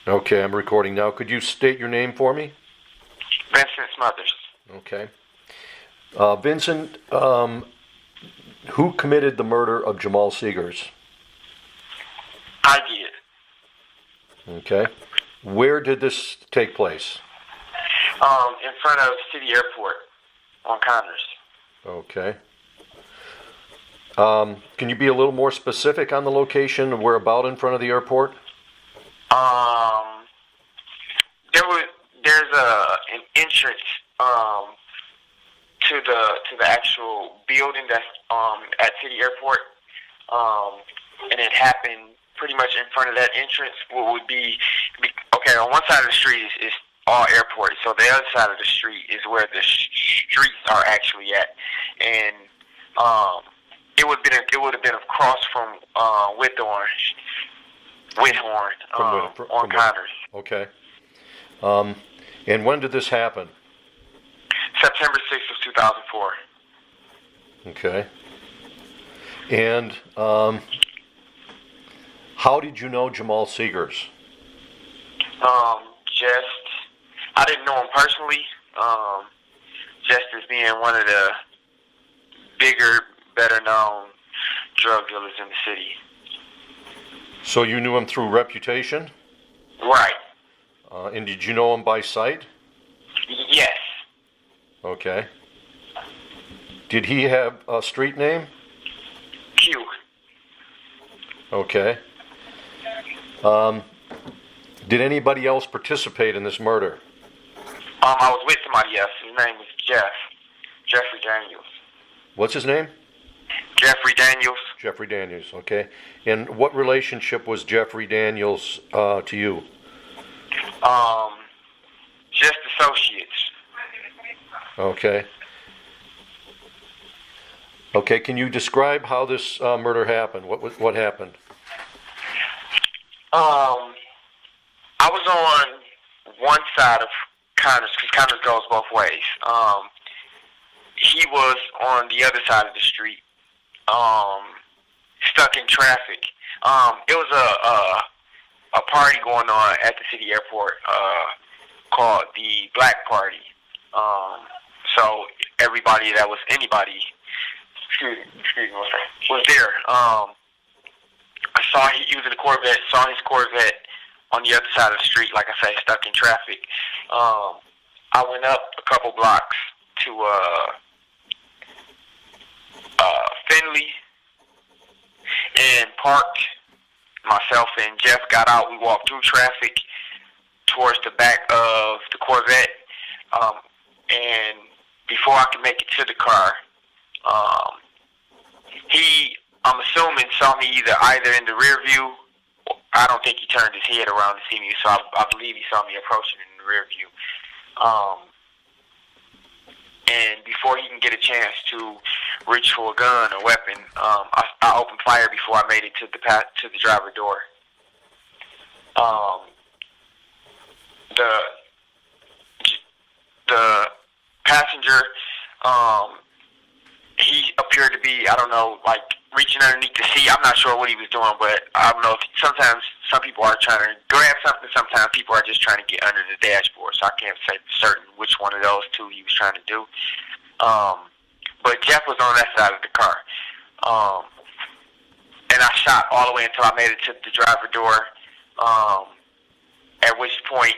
Okay, I'm recording now. Could you state your name for me? Vincent Smothers. Okay. Vincent, who committed the murder of Jamal Segars? I did. Okay. Where did this take place? In front of City Airport on Connors. Okay. Can you be a little more specific on the location, where about in front of the airport? There's an entrance to the actual building that's at City Airport, and it happened pretty much in front of that entrance. What would be okay on one side of the street is all airport, so the other side of the street is where the streets are actually at, and it would have been across from Whithorn on Connors. Okay. And when did this happen? September 6th of 2004. Okay. And how did you know Jamal Segars? I didn't know him personally, just as being one of the bigger, better known drug dealers in the city. So you knew him through reputation? Right. And did you know him by sight? Yes. Okay. Did he have a street name? Q. Okay. Did anybody else participate in this murder? I was with somebody else. His name was Jeffrey Daniels. What's his name? Jeffrey Daniels. Jeffrey Daniels, okay. And what relationship was Jeffrey Daniels to you? Just associates. Okay. Okay, can you describe how this murder happened? What happened? I was on one side of Connors, because Connors goes both ways. He was on the other side of the street, stuck in traffic. It was a party going on at the city airport called the Black Party. So anybody, was there. I saw he was in a Corvette, saw his Corvette on the other side of the street, like I say, stuck in traffic. I went up a couple blocks to Finley and parked. Myself and Jeff got out. We walked through traffic towards the back of the Corvette. And before I could make it to the car, I'm assuming, saw me either in the rear view. I don't think he turned his head around to see me, so I believe he saw me approaching in the rear view. And before he can get a chance to reach for a gun or weapon, I opened fire before I made it to the driver door. The passenger, he appeared to be, I don't know, like reaching underneath the seat. I'm not sure what he was doing, but I don't know. Sometimes some people are trying to grab something. Sometimes people are just trying to get under the dashboard. So I can't say for certain which one of those two he was trying to do. But Jeff was on that side of the car. And I shot all the way until I made it to the driver door. At which point,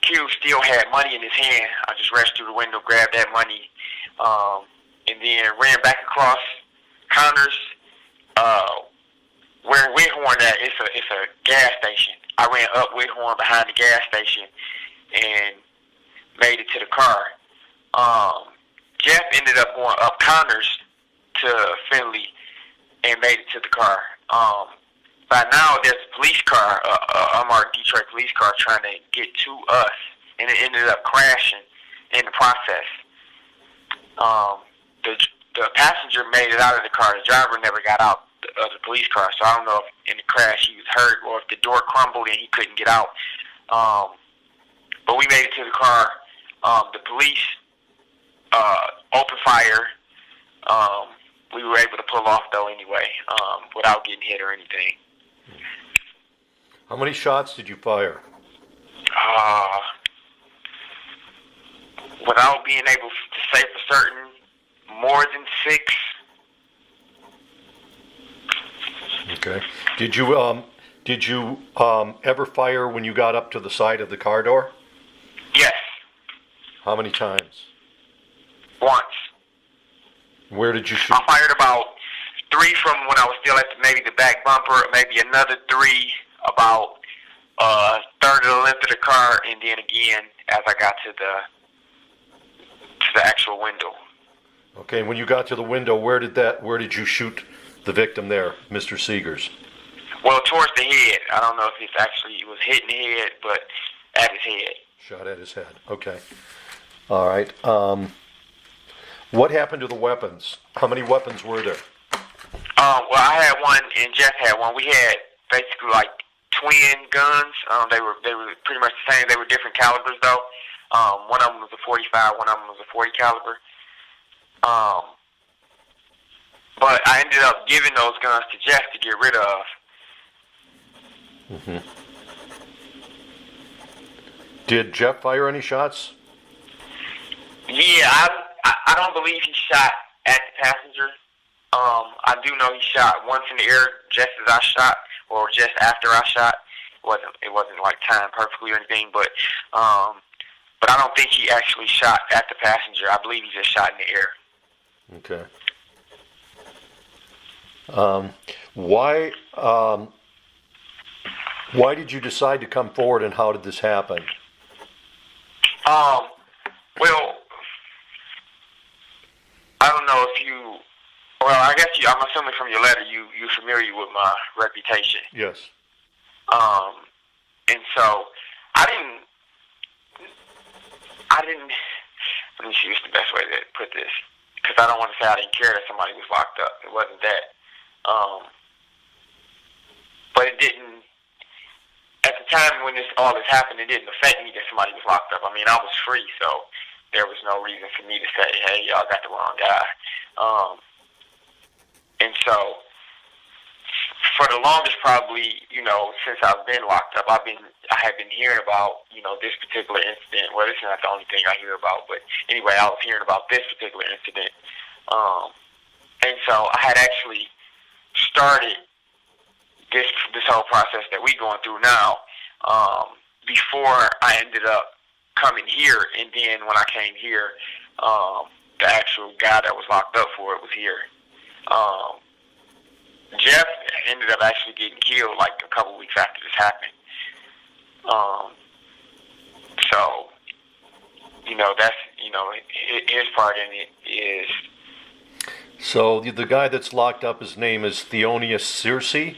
Q still had money in his hand. I just rushed through the window, grabbed that money, and then ran back across Connors, where Whithorn at. It's a gas station. I ran up Whithorn behind the gas station and made it to the car. Jeff ended up going up Connors to Finley and made it to the car. By now, there's a police car, unmarked Detroit police car, trying to get to us, and it ended up crashing in the process. The passenger made it out of the car. The driver never got out of the police car, so I don't know if in the crash he was hurt or if the door crumbled and he couldn't get out. But we made it to the car. The police opened fire. We were able to pull off, though, anyway, without getting hit or anything. How many shots did you fire? Without being able to say for certain, more than 6. Okay. Did you ever fire when you got up to the side of the car door? Yes, How many times? once. Where did you shoot? I fired about 3 from when I was still at maybe the back bumper, maybe another 3 about a third of the length of the car, and then again as I got to the actual window. Okay, when you got to the window, where did you shoot the victim there, Mr. Segars? Well, towards the head. I don't know if it was hitting the head, but at his head. Shot at his head. Okay. All right. What happened to the weapons? How many weapons were there? Well, I had one and Jeff had one. We had basically like twin guns. They were pretty much the same. They were different calibers though. One of them was a 45. One of them was a 40 caliber. But I ended up giving those guns to Jeff to get rid of. Mm-hmm. Did Jeff fire any shots? Yeah, I don't believe he shot at the passenger. I do know he shot once in the air just as I shot, or just after I shot. It wasn't like timed perfectly or anything, but I don't think he actually shot at the passenger. I believe he just shot in the air. Okay. Why did you decide to come forward, and how did this happen? Well, I don't know if you. Well, I guess I'm assuming from your letter you're familiar with my reputation. Yes. And so I didn't. Let me see what's the best way to put this, because I don't want to say I didn't care that somebody was locked up. It wasn't that. But it didn't. At the time when all this happened, it didn't affect me that somebody was locked up. I mean, I was free, so there was no reason for me to say, "Hey, y'all got the wrong guy." And so, for the longest, probably, since I've been locked up, I had been hearing about, this particular incident. Well, this is not the only thing I hear about, but anyway, I was hearing about this particular incident. And so I had actually started this whole process that we're going through now before I ended up coming here. And then when I came here, the actual guy that was locked up for it was here. Jeff ended up actually getting killed like a couple weeks after this happened. So, that's, his part in it is. So the guy that's locked up, his name is Thelonious Searcy?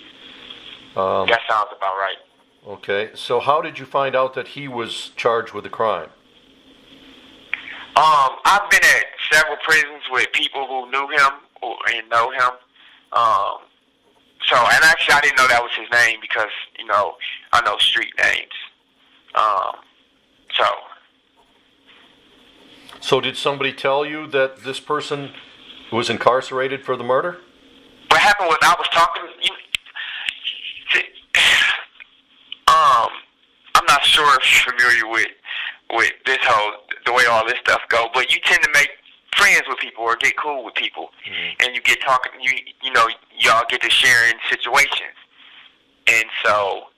That sounds about right. Okay, so how did you find out that he was charged with a crime? I've been at several prisons with people who knew him and know him. And actually I didn't know that was his name because, I know street names. So did somebody tell you that this person was incarcerated for the murder? What happened was I was talking. I'm not sure if you're familiar with this the way all this stuff go, but you tend to make friends with people or get cool with people, and you get talking. Y'all get to sharing situations, and so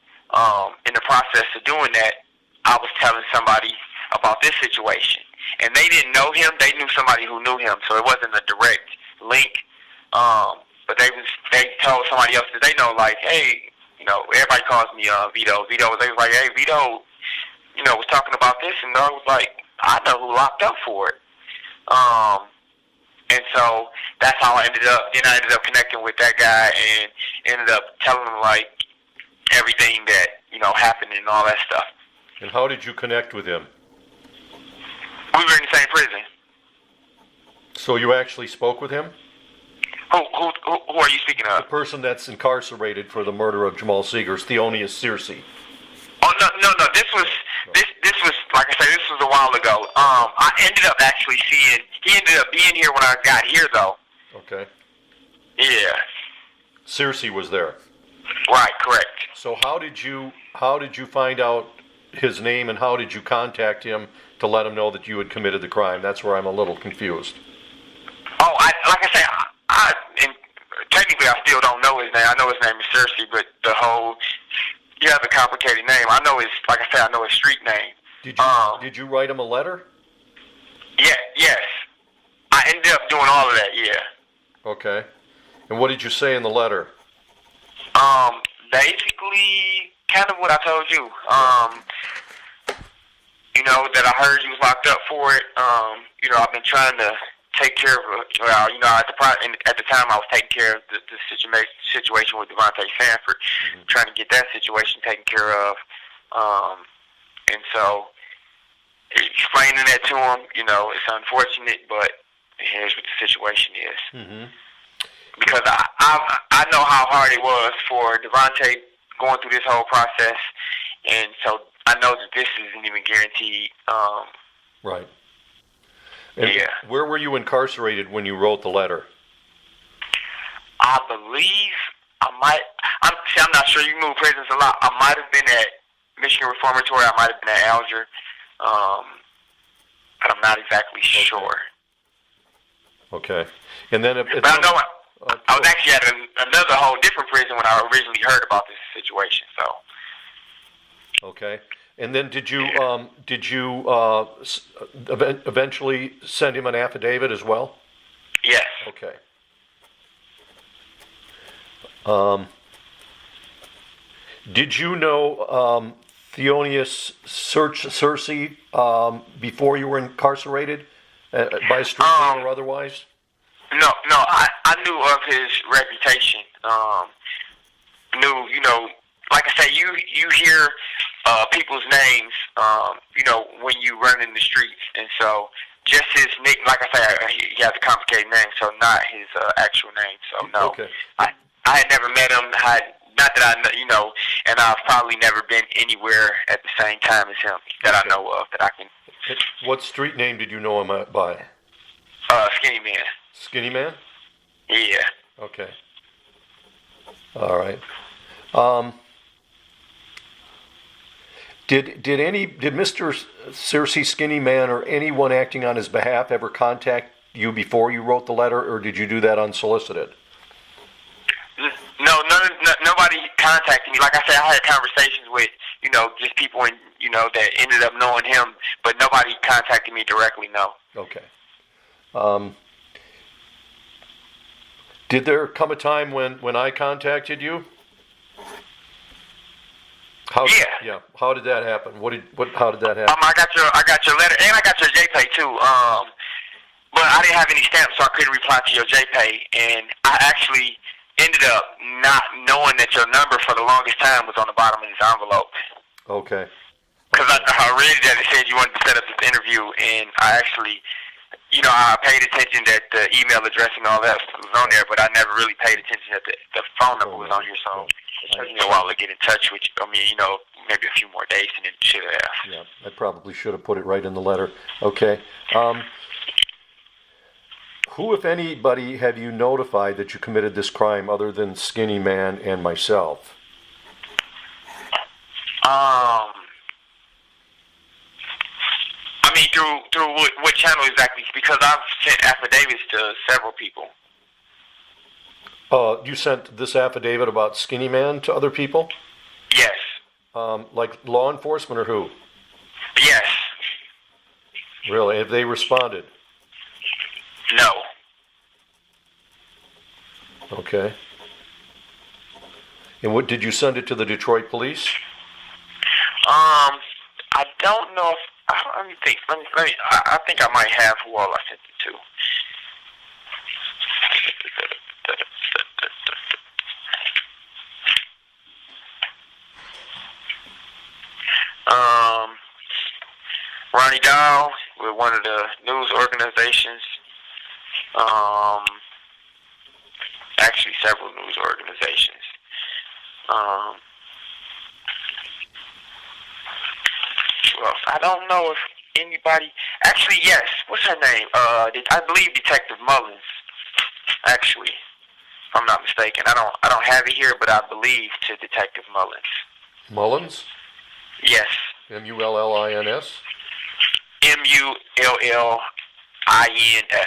in the process of doing that, I was telling somebody about this situation, and they didn't know him. They knew somebody who knew him, so it wasn't a direct link. But they told somebody else that they know, like, hey, everybody calls me Vito. Vito was like, hey, Vito, was talking about this, and I was like, I know who locked up for it. And so that's how I ended up. Then I ended up connecting with that guy and ended up telling him like everything that happened and all that stuff. And how did you connect with him? We were in the same prison. So you actually spoke with him? Who are you speaking of? The person that's incarcerated for the murder of Jamal Segars, Thelonious Searcy. Oh no! This was like I said. This was a while ago. I ended up actually seeing. He ended up being here when I got here, though. Okay. Yeah. Searcy was there. Right, correct. So how did you find out his name, and how did you contact him to let him know that you had committed the crime? That's where I'm a little confused. Oh, like I say, and technically I still don't know his name. I know his name is Searcy, but he has a complicated name. I know like I said, I know his street name. Did you write him a letter? Yeah, yes. I ended up doing all of that, yeah. Okay. And what did you say in the letter? Basically, kind of what I told you. That I heard you was locked up for it. I've been trying to take care of it. Well, at the time I was taking care of the situation with Devontae Sanford, trying to get that situation taken care of. And so, explaining that to him, it's unfortunate, but here's what the situation is. Mm-hmm. Because I know how hard it was for Devontae going through this whole process, and so I know that this isn't even guaranteed. Right. And yeah. Where were you incarcerated when you wrote the letter? I believe I'm not sure. You move prisons a lot. I might have been at Michigan Reformatory. I might have been at Alger. But I'm not exactly sure. Okay. And then but I know I was actually at another whole different prison when I originally heard about this situation. So. Okay. And then did you eventually send him an affidavit as well? Yes. Okay. Did you know Thelonious Searcy before you were incarcerated, by a street name or otherwise? No. I knew of his reputation. Like I say, you hear people's names, when you run in the streets, and so just his nick. Like I say, he has a complicated name, so not his actual name. So no, okay. I had never met him. Not that I know, and I've probably never been anywhere at the same time as him that I know of that I can. What street name did you know him by? Skinny Man. Skinny Man? Yeah. Okay. All right. Did Mr. Searcy, Skinny Man, or anyone acting on his behalf ever contact you before you wrote the letter, or did you do that unsolicited? No, nobody contacted me. Like I said, I had conversations with, just people that ended up knowing him, but nobody contacted me directly, no. Okay. Did there come a time when I contacted you? Yeah. How did that happen? How did that happen? I got your letter, and I got your JPay too. But I didn't have any stamps, so I couldn't reply to your JPay, and I actually ended up not knowing that your number for the longest time was on the bottom of this envelope. Okay. Because I read that it said you wanted to set up this interview, and I actually, I paid attention that the email address and all that was on there, but I never really paid attention that the phone number was on here, so it took me a while to get in touch with you. I mean, maybe a few more days and it should have. Yeah, I probably should have put it right in the letter. Okay. Who, if anybody, have you notified that you committed this crime other than Skinny Man and myself? I mean, through what channel exactly? Because I've sent affidavits to several people. You sent this affidavit about Skinny Man to other people? Yes. Like law enforcement or who? Yes. Really? Have they responded? No. Okay. And what did you send it to the Detroit police? I don't know if let me think. Let me. I think I might have who all I sent it to. Ronnie Dow with one of the news organizations. Actually, several news organizations. Well, I don't know if anybody. Actually, yes. What's her name? I believe Detective Mullins. Actually, if I'm not mistaken. I don't have it here, but I believe to Detective Mullins. Mullins? Yes. Mullins? Mullins.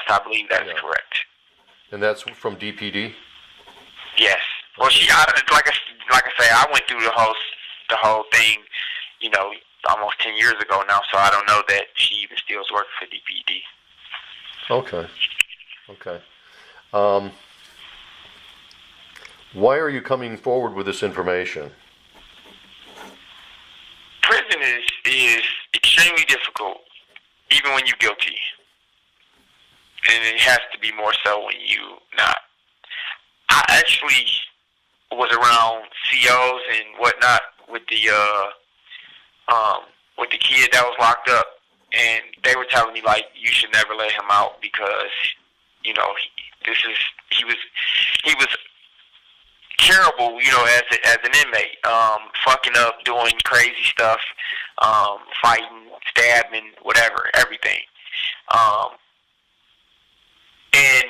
I believe that is correct. And that's from DPD? Yes. Well, like I say, I went through the whole thing, almost 10 years ago now, so I don't know that she even still is working for DPD. Okay. Why are you coming forward with this information? Prison is extremely difficult, even when you're guilty. And it has to be more so when you not. I actually was around COs and whatnot with the kid that was locked up, and they were telling me like you should never let him out because he was terrible, as an inmate, fucking up, doing crazy stuff, fighting, stabbing, whatever, everything. And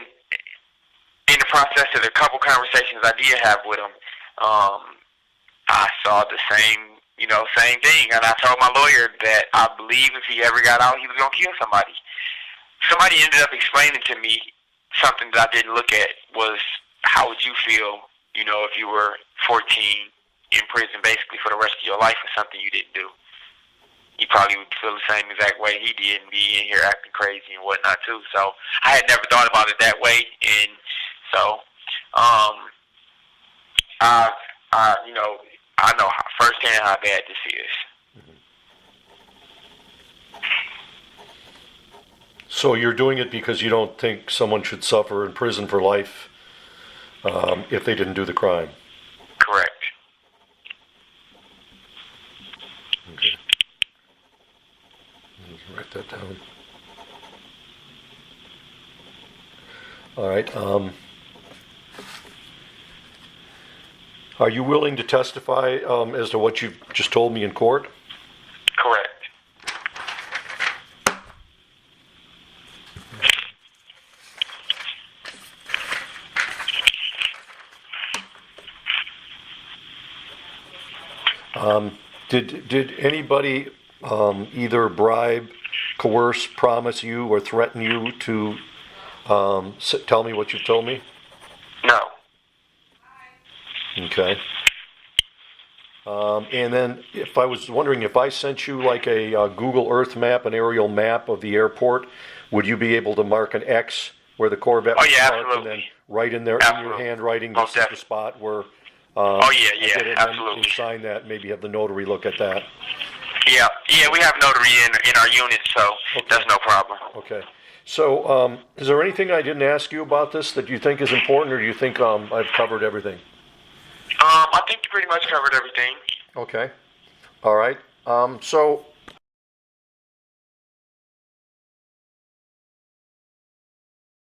in the process of the couple conversations I did have with him, I saw the same thing. And I told my lawyer that I believe if he ever got out, he was going to kill somebody. Somebody ended up explaining to me something that I didn't look at was, how would you feel, if you were 14 in prison basically for the rest of your life for something you didn't do? You probably would feel the same exact way he did and be in here acting crazy and whatnot too. So I had never thought about it that way, and so I know firsthand how bad this is. So you're doing it because you don't think someone should suffer in prison for life if they didn't do the crime? Correct. Okay. Write that down. All right. Are you willing to testify as to what you've just told me in court? Correct. Did anybody either bribe, coerce, promise you, or threaten you to tell me what you've told me? No. Okay. And then I was wondering if I sent you like a Google Earth map, an aerial map of the airport, would you be able to mark an X where the Corvette was parked, absolutely. and then write in there in your handwriting, this is the spot where absolutely. And sign that, and maybe have the notary look at that. Yeah, we have notary in our unit, so that's no problem. Okay. So, is there anything I didn't ask you about this that you think is important, or do you think I've covered everything? I think you pretty much covered everything. Okay. All right. So,